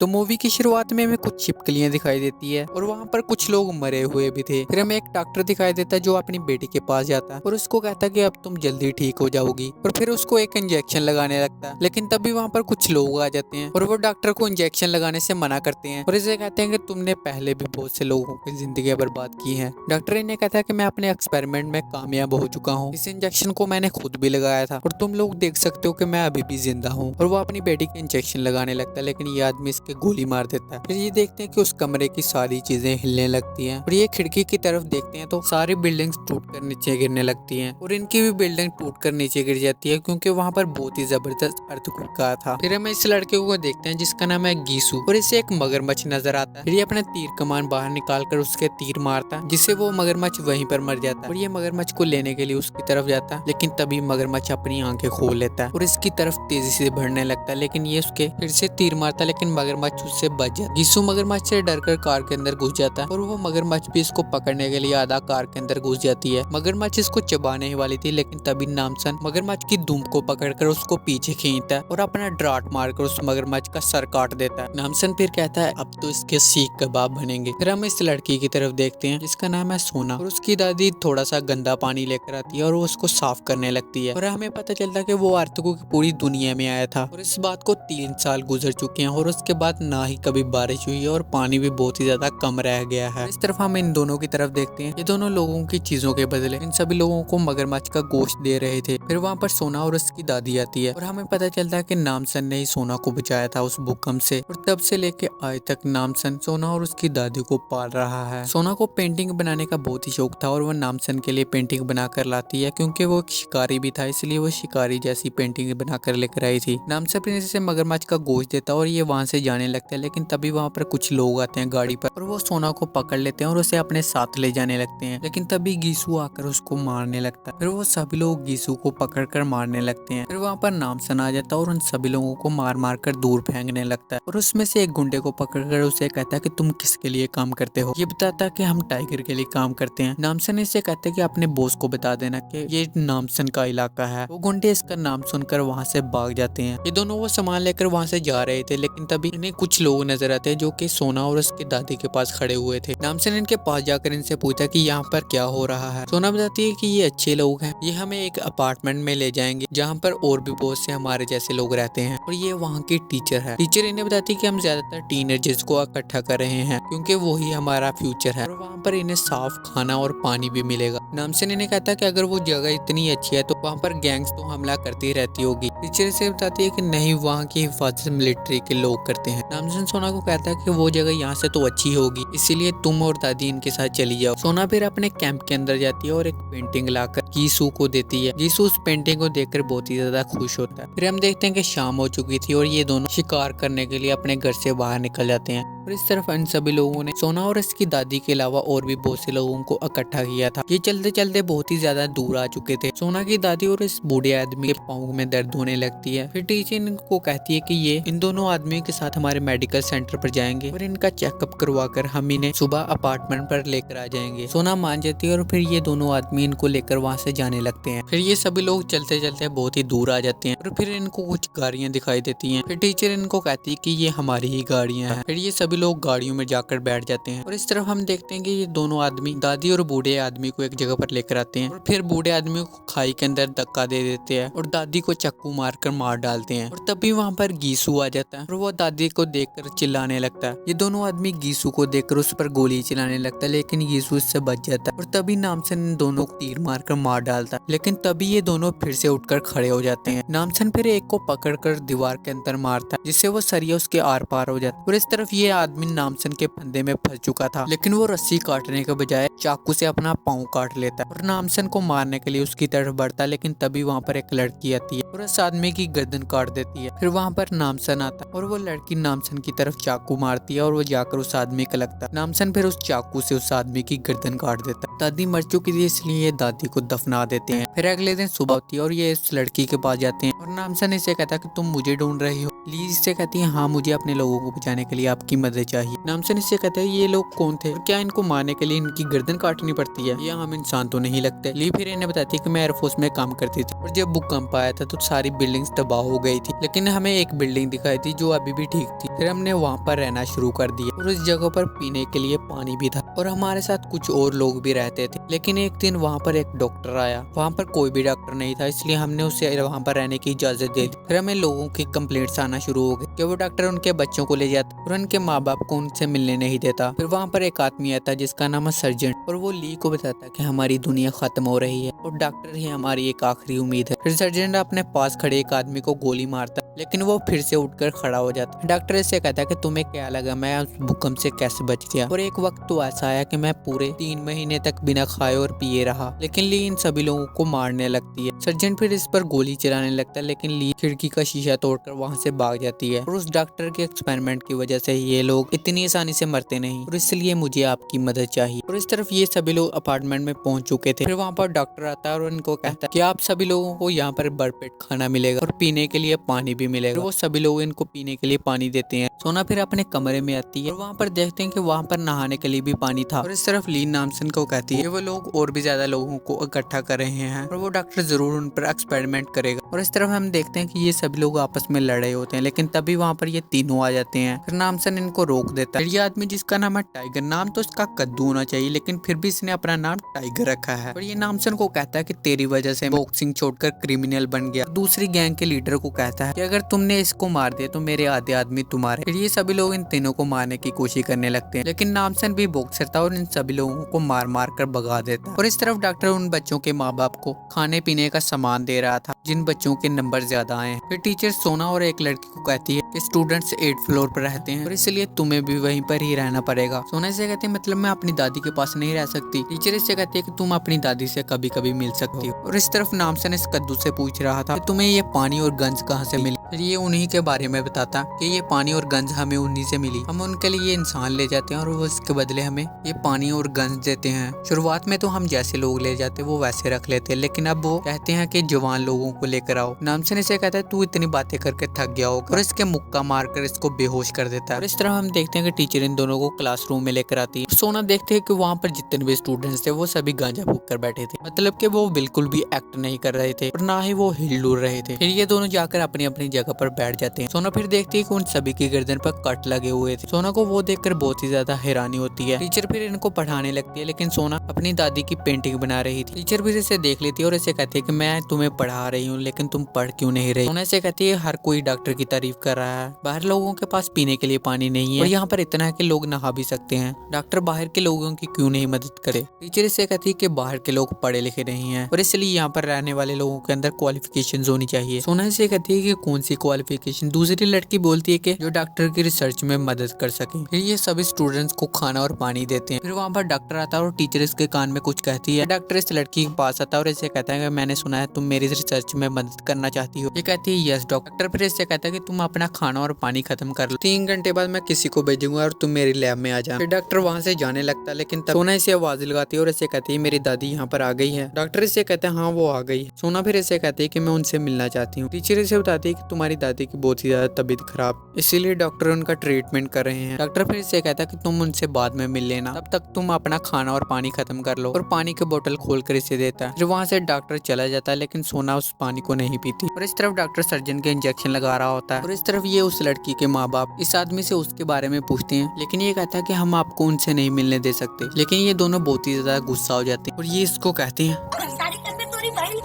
तो मूवी की शुरुआत में हमें कुछ छिपकलियां दिखाई देती है और वहाँ पर कुछ लोग मरे हुए भी थे। फिर हमें एक डॉक्टर दिखाई देता है जो अपनी बेटी के पास जाता है और उसको कहता है कि अब तुम जल्दी ठीक हो जाओगी, और फिर उसको एक इंजेक्शन लगाने लगता है। लेकिन तभी वहाँ पर कुछ लोग आ जाते हैं और वो डॉक्टर को इंजेक्शन लगाने से मना करते हैं और इसे कहते हैं कि तुमने पहले भी बहुत से लोगों की जिंदगी बर्बाद की है। डॉक्टर इन्हें कहता है कि मैं अपने एक्सपेरिमेंट में कामयाब हो चुका हूँ, इस इंजेक्शन को मैंने खुद भी लगाया था और तुम लोग देख सकते हो कि मैं अभी भी जिंदा हूँ। और वो अपनी बेटी के इंजेक्शन लगाने लगता है, लेकिन ये आदमी इसके गोली मार देता है। फिर ये देखते हैं कि उस कमरे की सारी चीजें हिलने लगती हैं और ये खिड़की की तरफ देखते हैं तो सारी बिल्डिंग्स टूट कर नीचे गिरने लगती हैं और इनकी भी बिल्डिंग टूट कर नीचे गिर जाती है क्योंकि वहाँ पर बहुत ही जबरदस्त अर्थक्वेक आया था। फिर हम इस लड़के को देखते हैं जिसका नाम है गीसू और इसे एक मगरमच्छ नजर आता है। फिर ये अपने तीर कमान बाहर निकाल कर उसके तीर मारता है जिससे वो मगरमच्छ वहीं पर मर जाता है और ये मगरमच्छ को लेने के लिए उसकी तरफ जाता है, लेकिन तभी मगरमच्छ अपनी आंखें खोल लेता है और इसकी तरफ तेजी से बढ़ने लगता है। लेकिन ये उसके फिर से तीर मारता है, लेकिन मगरमच्छ उससे बच जाता है। गीसू मगरमच्छ से डरकर कार के अंदर घुस जाता है और वो मगरमच्छ भी इसको पकड़ने के लिए आधा कार के अंदर घुस जाती है। मगरमच्छ इसको चबाने ही वाली थी, लेकिन तभी नामसन मगरमच्छ की दुम को पकड़कर उसको पीछे खींचता है और अपना ड्राट मारकर उस मगरमच्छ का सर काट देता है। नामसन फिर कहता है अब तो इसके सीख कबाब बनेंगे। फिर हम इस लड़की की तरफ देखते हैं जिसका नाम है सोना और उसकी दादी थोड़ा सा गंदा पानी लेकर आती है और वो उसको साफ करने लगती है और हमें पता चलता है कि वो आर्तको की पूरी दुनिया में आया था और इस बात को 3 साल गुजर चुके हैं और उसके बाद ना ही कभी बारिश हुई है और पानी भी बहुत ही ज्यादा कम रह गया है। इस तरफ हम इन दोनों की तरफ देखते हैं, ये दोनों लोगों की चीजों के बदले इन सभी लोगों को मगरमच्छ का गोश्त दे रहे थे। फिर वहाँ पर सोना और उसकी दादी आती है और हमें पता चलता है कि नामसन ने ही सोना को बचाया था उस भूकंप से और तब से लेके आज तक नामसन सोना और उसकी दादी को पाल रहा है। सोना को पेंटिंग बनाने का बहुत ही शौक था और वह नामसन के लिए पेंटिंग बनाकर लाती है क्योंकि वो एक शिकारी भी था, इसलिए वो शिकारी जैसी पेंटिंग बनाकर लेकर आई थी। नामसन फिर इसे मगरमच्छ का गोश्त देता और ये वहाँ से जाने लगता है, लेकिन तभी वहाँ पर कुछ लोग आते हैं गाड़ी पर और वो सोना को पकड़ लेते हैं और उसे अपने साथ ले जाने लगते हैं। लेकिन तभी गीसू आकर उसको मारने लगता है। फिर वो सभी लोग गीसू को पकड़कर मारने लगते हैं। फिर वहाँ पर नामसन आ जाता है और उन सभी लोगों को मार मार कर दूर फेंकने लगता है और उसमें से एक गुंडे को पकड़कर उसे कहता है कि तुम किसके लिए काम करते हो। ये बताता है कि हम टाइगर के लिए काम करते हैं। नामसन इससे कहते हैं कि अपने बॉस को बता देना कि ये नामसन का इलाका है। वो गुंडे इसका नाम सुनकर वहाँ से भाग जाते हैं। ये दोनों वो सामान लेकर वहाँ से जा रहे थे, लेकिन तभी इन्हें कुछ लोग नजर आते हैं जो कि सोना और उसकी दादी के पास खड़े हुए थे। नामसन इनके पास जाकर इनसे पूछा कि यहाँ पर क्या हो रहा है। सोना बताती है कि ये अच्छे लोग हैं, ये हमें एक अपार्टमेंट में ले जाएंगे जहाँ पर और भी बहुत से हमारे जैसे लोग रहते हैं और ये वहाँ की टीचर है। टीचर इन्हें बताती है कि हम ज्यादातर टीनेजर्स को इकट्ठा कर रहे हैं क्योंकि वही हमारा फ्यूचर है और वहाँ पर इन्हें साफ खाना और पानी भी मिलेगा। नामसन इन्हें कहता है कि अगर वो जगह इतनी अच्छी है तो वहाँ पर गैंग्स तो हमला करती रहती होगी। टीचर से बताती है कि नहीं, वहाँ की हिफाजत मिलिट्री के लोग करते हैं। नामसन सोना को कहता है कि वो जगह यहाँ से तो अच्छी होगी, इसीलिए तुम और दादी इनके साथ चली जाओ। सोना फिर अपने कैंप के अंदर जाती है और एक पेंटिंग लाकर गीसू को देती है। गीसू उस पेंटिंग को देखकर बहुत ही ज्यादा खुश होता है। फिर हम देखते हैं कि शाम हो चुकी थी और ये दोनों शिकार करने के लिए अपने घर से बाहर निकल जाते हैं और इस तरफ इन सभी लोगों ने सोना और इसकी दादी के अलावा और भी बहुत से लोगों को इकट्ठा किया था। ये चलते चलते बहुत ही ज्यादा दूर आ चुके थे। सोना की दादी और इस बूढ़े आदमी के पाँव में दर्द होने लगती है। फिर टीचर इनको कहती है कि ये इन दोनों आदमियों के साथ हमारे मेडिकल सेंटर पर जाएंगे और इनका चेकअप करवा कर हम इन्हें सुबह अपार्टमेंट पर लेकर आ जाएंगे। सोना मान जाती है और फिर ये दोनों आदमी इनको लेकर वहाँ से जाने लगते हैं। फिर ये सभी लोग चलते चलते बहुत ही दूर आ जाते हैं और फिर इनको कुछ गाड़ियाँ दिखाई देती हैं। फिर टीचर इनको कहती है कि ये हमारी ही गाड़ियाँ हैं। फिर ये सभी लोग गाड़ियों में जाकर बैठ जाते हैं और इस तरफ हम देखते हैं कि ये दोनों आदमी दादी और बूढ़े आदमी को एक जगह पर लेकर आते हैं और फिर बूढ़े आदमी को खाई के अंदर धक्का दे देते हैं और दादी को चाकू मारकर मार डालते हैं। और तभी वहाँ पर गीसू आ जाता है और वो दादी को देखकर चिल्लाने लगता है। ये दोनों आदमी गीसू को देखकर उस पर गोली चलाने लगता है, लेकिन गीसू इससे बच जाता है और तभी नामसन इन दोनों को तीर मारकर मार डालता है। लेकिन तभी ये दोनों फिर से उठकर खड़े हो जाते हैं। नामसन फिर एक को पकड़कर दीवार के अंदर मारता है जिससे वो सरिया उसके आर पार हो जाता है और इस तरफ ये आदमी नामसन के फंदे में फंस चुका था, लेकिन वो रस्सी काटने के बजाय चाकू से अपना पाँव काट लेता है और नामसन को मारने के लिए उसकी तरफ बढ़ता है। लेकिन तभी वहाँ पर एक लड़की आती है और उस आदमी की गर्दन काट देती है। फिर वहाँ पर नामसन आता है और वो लड़की नामसन की तरफ चाकू मारती है और वो जाकर उस आदमी को लगता है। नामसन फिर उस चाकू से उस आदमी की गर्दन काट देता है। दादी मर चुकी थी इसलिए ये दादी को दफना देते हैं। फिर अगले दिन सुबह होती है और ये इस लड़की के पास जाते हैं और नामसन इसे कहता है कि तुम मुझे ढूंढ रही हो। ली इससे कहती है हाँ, मुझे अपने लोगों को बचाने के लिए आपकी मदद चाहिए। नामसन इससे कहता है ये लोग कौन थे और क्या इनको मारने के लिए इनकी गर्दन काटनी पड़ती है, ये आम इंसान तो नहीं लगते। ली फिर इन्हें बताती है कि मैं एयरफोर्स में काम करती थी और जब भूकंप आया था तो सारी बिल्डिंग्स तबाह हो गई थी, लेकिन हमें एक बिल्डिंग दिखाई थी जो अभी भी ठीक थी। फिर हमने वहाँ पर रहना शुरू कर दिया और उस जगह पर पीने के लिए पानी भी था और हमारे साथ कुछ और लोग भी रहते थे। लेकिन एक दिन वहाँ पर एक डॉक्टर आया, वहाँ पर कोई भी डॉक्टर नहीं था, इसलिए हमने उसे वहाँ पर रहने की इजाजत दे दी। फिर हमें लोगों की कंप्लेंट्स आना शुरू हो गई कि वो डॉक्टर उनके बच्चों को ले जाता और उनके माँ बाप को उनसे मिलने नहीं देता। फिर वहाँ पर एक आदमी आता जिसका नाम है सर्जन और वो ली को बताता कि हमारी दुनिया खत्म हो रही है और डॉक्टर ही हमारी एक आखिरी उम्मीद है। फिर सर्जन अपने पास खड़े एक आदमी को गोली मारता लेकिन वो फिर से उठकर खड़ा हो जाता है। डॉक्टर इससे कहता है कि तुम्हें क्या लगा मैं उस भूकंप से कैसे बच गया, और एक वक्त तो ऐसा आया कि मैं पूरे 3 महीने तक बिना खाए और पिए रहा। लेकिन ली इन सभी लोगों को मारने लगती है। सर्जन फिर इस पर गोली चलाने लगता है लेकिन ली खिड़की का शीशा तोड़कर वहां से भाग जाती है और उस डॉक्टर के एक्सपेरिमेंट की वजह से ये लोग इतनी आसानी से मरते नहीं और इसलिए मुझे आपकी मदद चाहिए। और इस तरफ ये सभी लोग अपार्टमेंट में पहुंच चुके थे। फिर वहाँ पर डॉक्टर आता है और उनको कहता है कि आप सभी लोगों को यहाँ पर भरपेट खाना मिलेगा और पीने के लिए पानी भी मिलेगा। वो सभी लोग इनको पीने के लिए पानी देते हैं। सोना फिर अपने कमरे में आती है और वहाँ पर देखते हैं कि वहाँ पर नहाने के लिए भी पानी था और इस तरफ ली नामसन को कहती है कि वो लोग और भी ज्यादा लोगों को इकट्ठा कर रहे हैं और वो डॉक्टर जरूर उन पर एक्सपेरिमेंट करेगा। और इस तरफ हम देखते हैं कि ये सभी लोग आपस में लड़ रहे होते हैं लेकिन तभी वहाँ पर ये तीनों आ जाते हैं। फिर नामसन इनको रोक देता है। ये आदमी जिसका नाम है टाइगर, नाम तो इसका कद्दू होना चाहिए लेकिन फिर भी इसने अपना नाम टाइगर रखा है। और ये नामसन को कहता है कि तेरी वजह से बॉक्सिंग छोड़कर क्रिमिनल बन गया। दूसरी गैंग के लीडर को कहता है कि अगर तुमने इसको मार दिया तो मेरे आधे आदमी तुम्हारे। फिर ये सभी लोग इन तीनों को मारने की कोशिश करने लगते हैं लेकिन नामसन भी बॉक्सर था और इन सभी लोगों को मार मार कर भगा देता है। और इस तरफ डॉक्टर उन बच्चों के माँ बाप को खाने पीने का सामान दे रहा था जिन बच्चों के नंबर ज्यादा आए। फिर टीचर सोना और एक लड़की को कहती है कि स्टूडेंट्स 8th फ्लोर पर रहते हैं और इसलिए तुम्हें भी वहीं पर ही रहना पड़ेगा। सोना से कहती है मतलब मैं अपनी दादी के पास नहीं रह सकती। टीचर इससे कहती है कि तुम अपनी दादी से कभी कभी मिल सकती हो। और इस तरफ नामसन इस कद्दू से पूछ रहा था कि तुम्हें ये पानी और गंज कहाँ से मिली। फिर ये उन्हीं के बारे में बताता कि ये पानी और गंज हमें उन्हीं से मिली, हम उनके लिए इंसान ले जाते हैं और वो इसके बदले हमें ये पानी और गंज देते हैं। शुरुआत में तो हम जैसे लोग ले जाते वो वैसे रख लेते हैं लेकिन अब वो कहते हैं कि जवान लोगों को लेकर आओ। नामसन इसे कहता है तू इतनी बातें करके थक गया होगा और इसके मुक्का मारकर इसको बेहोश कर देता है। और इस तरह हम देखते हैं कि टीचर इन दोनों को क्लासरूम में लेकर आती है। सोना देखते हैं कि वहाँ पर जितने भी स्टूडेंट्स थे वो सभी गांजा फूक कर बैठे थे, मतलब कि वो बिल्कुल भी एक्ट नहीं कर रहे थे और ना ही वो हिल डुल रहे थे। फिर ये दोनों जाकर अपनी अपनी जगह पर बैठ जाते हैं। सोना फिर देखती है कि उन सभी की गर्दन पर कट लगे हुए थे। सोना को वो देखकर बहुत ही ज्यादा हैरानी होती है। टीचर फिर इनको पढ़ाने लगती है लेकिन सोना अपनी दादी की पेंटिंग बना रही थी। टीचर फिर इसे देख लेती है और इसे कहती है कि मैं तुम्हें पढ़ा रही हूँ लेकिन तुम पढ़ क्यों नहीं रही। सोना इसे कहती है हर कोई डॉक्टर की तारीफ कर रहा है, बाहर लोगों के पास पीने के लिए पानी नहीं है और यहाँ पर इतना है कि लोग नहा भी सकते हैं, डॉक्टर बाहर के लोगों की क्यों नहीं मदद करे। टीचर इसे कहती है कि बाहर के लोग पढ़े लिखे नहीं है और इसलिए यहाँ पर रहने वाले लोगों के अंदर क्वालिफिकेशन होनी चाहिए। सोना इसे कहती है कि कौन सी क्वालिफिकेशन। दूसरी लड़की बोलती है कि जो डॉक्टर की रिसर्च में मदद कर सके। फिर ये सभी स्टूडेंट्स को खाना और पानी देते हैं। फिर वहाँ पर डॉक्टर आता है और टीचर इसके कान में कुछ कहती है। डॉक्टर इस लड़की के पास आता है और इसे कहता है कि मैंने सुना है तुम मेरी रिसर्च में मदद करना चाहती हो। ये कहती है यस डॉक्टर। फिर इससे कहता है कि तुम अपना खाना और पानी खत्म कर लो, 3 घंटे बाद मैं किसी को भेजूंगा और तुम मेरी लैब में आ जाओ। फिर डॉक्टर वहाँ से जाने लगता है लेकिन सोना इसे आवाज लगाती है और इसे कहती है मेरी दादी यहाँ पर आ गई है। डॉक्टर इसे कहते हैं हाँ वो आ गई। सोना फिर इसे कहती है कि मैं उनसे मिलना चाहती हूँ। टीचर इसे बताती है कि तुम्हारी दादी की बहुत ही ज्यादा तबीयत खराब, इसीलिए डॉक्टर उनका ट्रीटमेंट कर रहे हैं। डॉक्टर फिर इसे कहता है कि तुम उनसे बाद में मिल लेना, तब तक तुम अपना खाना और पानी खत्म कर लो। और पानी की बोतल खोलकर इसे देता है। फिर वहाँ से डॉक्टर चला जाता है लेकिन सोना उस पानी को नहीं पीती। और इस तरफ डॉक्टर सर्जन के इंजेक्शन लगा रहा होता है और इस तरफ ये उस लड़की के माँ बाप इस आदमी से उसके बारे में पूछते हैं लेकिन ये कहता है कि हम आपको उनसे नहीं मिलने दे सकते। लेकिन ये दोनों बहुत ही ज्यादा गुस्सा हो जाते हैं और ये इसको कहते हैं।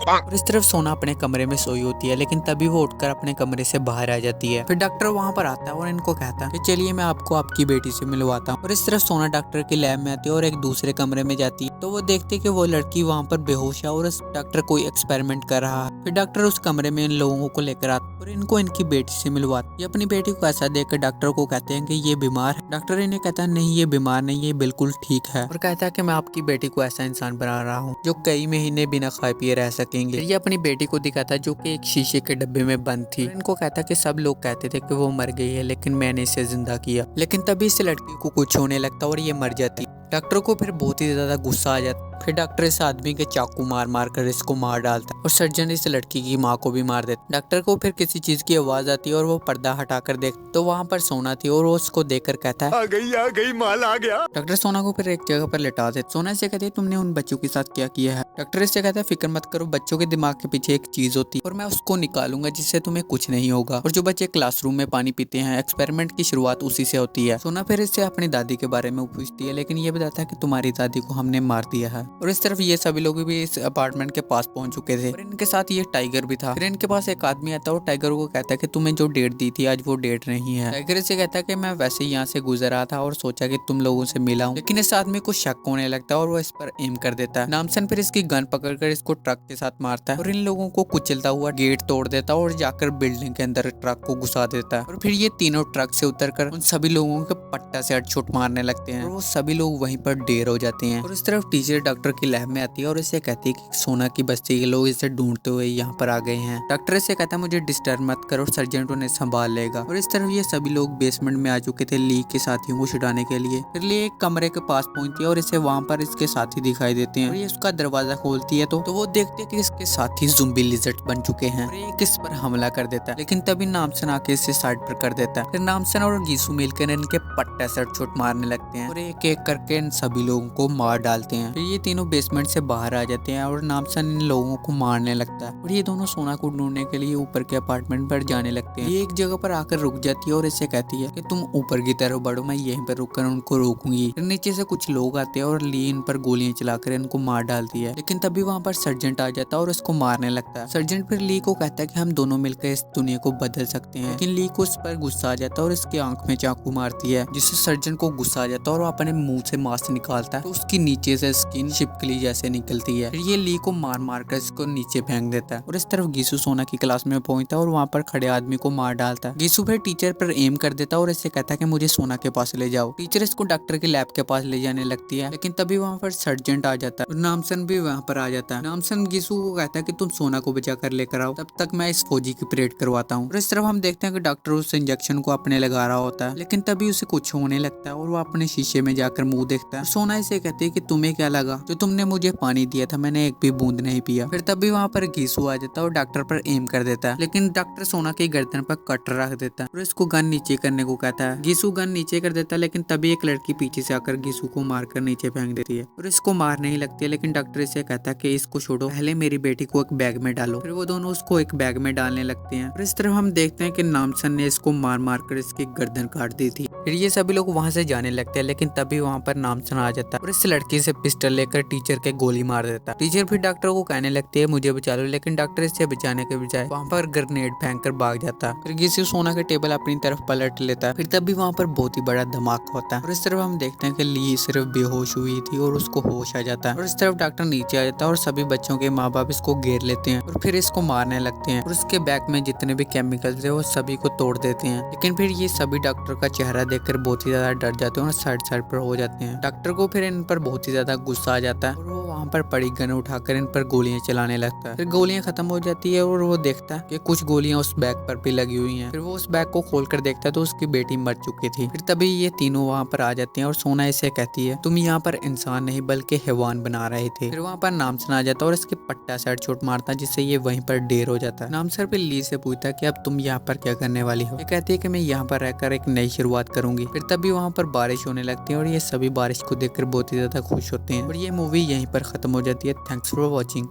और इस तरफ सोना अपने कमरे में सोई होती है लेकिन तभी वो उठकर अपने कमरे से बाहर आ जाती है। फिर डॉक्टर वहाँ पर आता है और इनको कहता है कि चलिए मैं आपको आपकी बेटी से मिलवाता हूँ। और इस तरफ सोना डॉक्टर की लैब में आती है और एक दूसरे कमरे में जाती है तो वो देखते है कि वो लड़की वहाँ पर बेहोश है और उस डॉक्टर कोई एक्सपेरिमेंट कर रहा है। फिर डॉक्टर उस कमरे में इन लोगों को लेकर आता और इनको इनकी बेटी से मिलवाता। ये अपनी बेटी को ऐसा देखकर डॉक्टर को कहते हैं कि ये बीमार है। डॉक्टर इन्हें कहता है नहीं ये बीमार नहीं, ये बिल्कुल ठीक है और कहता है कि मैं आपकी बेटी को ऐसा इंसान बना रहा हूँ जो कई महीने बिना खाए पिए रह सकेंगे। ये अपनी बेटी को दिखाता है जो कि एक शीशे के डब्बे में बंद थी। इनको कहता कि सब लोग कहते थे कि वो मर गई है लेकिन मैंने इसे जिंदा किया। लेकिन तभी इस लड़की को कुछ होने लगता और ये मर जाती। डॉक्टर को फिर बहुत ही ज्यादा गुस्सा आ जाता फिर डॉक्टर इस आदमी के चाकू मार मार कर इसको मार डालता है और सर्जन इस लड़की की माँ को भी मार देता है। डॉक्टर को फिर किसी चीज की आवाज आती है और वो पर्दा हटाकर देख तो वहाँ पर सोना थी और वो उसको देखकर कहता है आ गई माल आ गया। डॉक्टर सोना को फिर एक जगह पर लिटा देता। सोना से कहती है तुमने उन बच्चों के साथ क्या किया है। डॉक्टर इससे कहता है फिक्र मत करो, बच्चों के दिमाग के पीछे एक चीज होती है और मैं उसको निकालूंगा जिससे तुम्हें कुछ नहीं होगा। और जो बच्चे क्लासरूम में पानी पीते हैं एक्सपेरिमेंट की शुरुआत उसी से होती है। सोना फिर इससे अपनी दादी के बारे में पूछती है लेकिन ये बताता है कि तुम्हारी दादी को हमने मार दिया है। और इस तरफ ये सभी लोग भी इस अपार्टमेंट के पास पहुंच चुके थे और इनके साथ ये टाइगर भी था। फिर इनके पास एक आदमी आता है और टाइगर को कहता है कि तुम्हें जो डेट दी थी आज वो डेट नहीं है। टाइगर इससे कहता है कि मैं वैसे ही यहाँ से गुजर रहा था और सोचा कि तुम लोगों से मिला हूँ। लेकिन इस आदमी को शक होने लगता है और वो इस पर एम कर देता है। नामसन फिर इसकी गन पकड़कर इसको ट्रक के साथ मारता है और इन लोगों को कुचलता हुआ गेट तोड़ देता है और जाकर बिल्डिंग के अंदर ट्रक को घुसा देता है। और फिर ये तीनों ट्रक से उतरकर उन सभी लोगों के पट्टा से अटछुट मारने लगते हैं और वो सभी लोग वहीं पर ढेर हो जाते हैं। और इस तरफ टीचर डॉक्टर की लैब में आती है और इसे कहती है कि सोना की बस्ती के लोग इसे ढूंढते हुए यहाँ पर आ गए हैं। डॉक्टर इसे कहता है मुझे डिस्टर्ब मत करो, सर्जेंट उन्हें संभाल लेगा। और इस तरफ ये सभी लोग बेसमेंट में आ चुके थे ली के साथियों को छुड़ाने के लिए। फिर ली एक कमरे के पास पहुंचती है और इसे वहाँ पर इसके साथी दिखाई देते हैं और ये उसका दरवाजा खोलती है तो वो देखते हैं कि इसके साथी ज़ुम्बी लिजर्ड बन चुके हैं और ये किस पर हमला कर देता है। लेकिन तभी नामसन आके इसे साइड पर कर देता है। फिर नामसन और गीसू मिलकर इनके पट्टे से छुट मारने लगते हैं और एक एक करके इन सभी लोगों को मार डालते हैं। फिर ये तीनों बेसमेंट से बाहर आ जाते हैं और नामसन इन लोगों को मारने लगता है और ये दोनों सोना को ढूंढने के लिए ऊपर के अपार्टमेंट पर जाने लगते हैं। ये एक जगह पर आकर रुक जाती है और इसे कहती है कि तुम ऊपर की तरफ बढ़ो, मैं यहीं पर रुककर उनको रोकूंगी। फिर नीचे से कुछ लोग आते हैं और ली इन पर गोलियां चलाकर इनको मार डालती है। लेकिन तभी वहाँ पर सर्जेंट आ जाता है और इसको मारने लगता है। सर्जेंट फिर ली को कहता है कि हम दोनों मिलकर इस दुनिया को बदल सकते हैं। लेकिन ली को उस पर गुस्सा आ जाता है और इसकी आंख में चाकू मारती है जिससे सर्जन को गुस्सा आ जाता है और वो अपने मुंह से मांस निकालता है तो उसकी नीचे से स्किन छिपकली जैसे निकलती है। फिर ये ली को मार मार कर इसको नीचे फेंक देता है और इस तरफ गीसू सोना की क्लास में पहुंचता है और वहाँ पर खड़े आदमी को मार डालता है। गीसू फिर टीचर पर एम कर देता है और इससे कहता है कि मुझे सोना के पास ले जाओ। टीचर इसको डॉक्टर के लैब के पास ले जाने लगती है लेकिन तभी वहाँ पर सर्जेंट आ जाता है और नामसन भी वहाँ पर आ जाता है। नामसन गीसू को कहता है कि तुम सोना को बचा कर लेकर आओ, तब तक मैं इस फौजी की परेड करवाता हूँ। और इस तरफ हम देखते हैं कि डॉक्टर उस इंजेक्शन को अपने लगा रहा होता है लेकिन तभी उसे कुछ होने लगता है और वो अपने शीशे में जाकर मुंह देखता है। सोना इसे कहती है कि तुम्हें क्या लगा, जो तुमने मुझे पानी दिया था मैंने एक भी बूंद नहीं पिया। फिर तभी वहाँ पर गीसू आ जाता है और डॉक्टर पर एम कर देता है लेकिन डॉक्टर सोना की गर्दन पर कट रख देता है और इसको गन नीचे करने को कहता है। गीसू गन नीचे कर देता है लेकिन तभी एक लड़की पीछे से आकर गीसू को मारकर नीचे फेंक देती है और इसको मारने ही लगती है। लेकिन डॉक्टर इसे कहता है कि इसको छोड़ो, पहले मेरी बेटी को एक बैग में डालो। फिर वो दोनों उसको एक बैग में डालने लगते हैं और इस तरफ हम देखते हैं कि नामसन ने इसको मार मार कर इसकी गर्दन काट दी थी। फिर ये सभी लोग वहाँ से जाने लगते हैं लेकिन तभी वहाँ पर नामसन आ जाता है और इस लड़की से पिस्टल लेकर टीचर के गोली मार देता है। टीचर फिर डॉक्टर को कहने लगती है मुझे बचा लो, लेकिन डॉक्टर इससे बचाने के बजाय वहाँ पर ग्रेनेड फेंक कर भाग जाता है। फिर गीसू सोना के टेबल अपनी तरफ पलट लेता है। फिर तभी वहाँ पर बहुत ही बड़ा धमाका होता है और इस तरफ हम देखते हैं कि ली सिर्फ बेहोश हुई थी और उसको होश आ जाता है और इस तरफ डॉक्टर नीचे आ जाता है और सभी बच्चों के माँ बाप इसको घेर लेते हैं और फिर इसको मारने लगते हैं और उसके बैग में जितने भी केमिकल्स थे वो सभी को तोड़ देते हैं। लेकिन फिर ये सभी डॉक्टर का चेहरा देखकर बहुत ही ज्यादा डर जाते हैं और साइड पर हो जाते हैं। डॉक्टर को फिर इन पर बहुत ही ज्यादा गुस्सा आ जाता है और वो वहाँ पर पड़ी गन उठाकर इन पर गोलियां चलाने लगता है। फिर गोलियां खत्म हो जाती है और वो देखता है कि कुछ गोलियां उस बैग पर भी लगी हुई हैं। फिर वो उस बैग को खोलकर देखता है तो उसकी बेटी मर चुकी थी। फिर तभी ये तीनों वहाँ पर आ जाते हैं और सोना इसे कहती है तुम यहाँ पर इंसान नहीं बल्कि हैवान बना रहे थे। फिर वहाँ पर नामसन आ जाता है और इसके पट्टा से चोट मारता है जिससे ये वहीं पर ढेर हो जाता है। नामसन फिर ली से पूछता है कि अब तुम यहाँ पर क्या करने वाली हो। ये कहती है कि मैं यहाँ पर रहकर एक नई शुरुआत करूंगी। फिर तभी वहाँ पर बारिश होने लगती है और ये सभी बारिश को देखकर बहुत ही ज्यादा खुश होते हैं और ये मूवी यहीं पर खत्म हो जाती है। Thanks for watching.